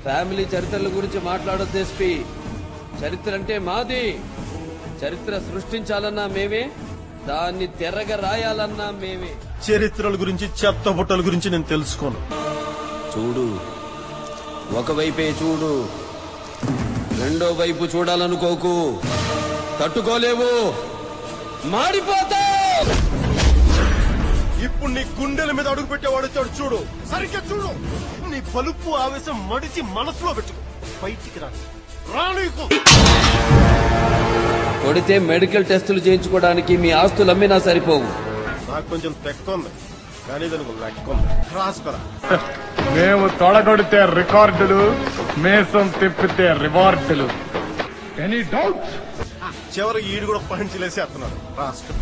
Family చరిత్రల గురించి మాట్లాడొద్దు SP. చరిత్ర అంటే మాది. చరిత్ర సృష్టించాలన్నా మేమే, దాన్ని తెరగ రాయాలన్నా మేమే. చరిత్రల గురించి చెత్త బుట్టల గురించి నేను తెలుసుకోను. చూడు, ఒకవైపే చూడు, రెండో వైపు చూడాలనుకోకు. తట్టుకోలేవు, మాడిపోతావు. ఇప్పుడు నీ గుండెల మీద అడుగు పెట్టేవాడు వచ్చాడు చూడు, సరిగ్గా చూడు. నీ బలుపు ఆవేశం మడిచి మనసులో పెట్టుకో, బయటికి రానీకు. కొడితే మెడికల్ టెస్టులు చేయించుకోవడానికి మీ ఆస్తులు అమ్మినా సరిపోవు. నాకు కొంచెం తెక్కుంది, కానీ దానికి లెక్కుంది. రాసుకోరా. మేము తొడగొడితే రికార్డులు, మేసం తిప్పితే రివార్డులు. Any doubt? చివరికి ఈడు కూడా పంచిలేసేస్తున్నాడు. రాసుకో.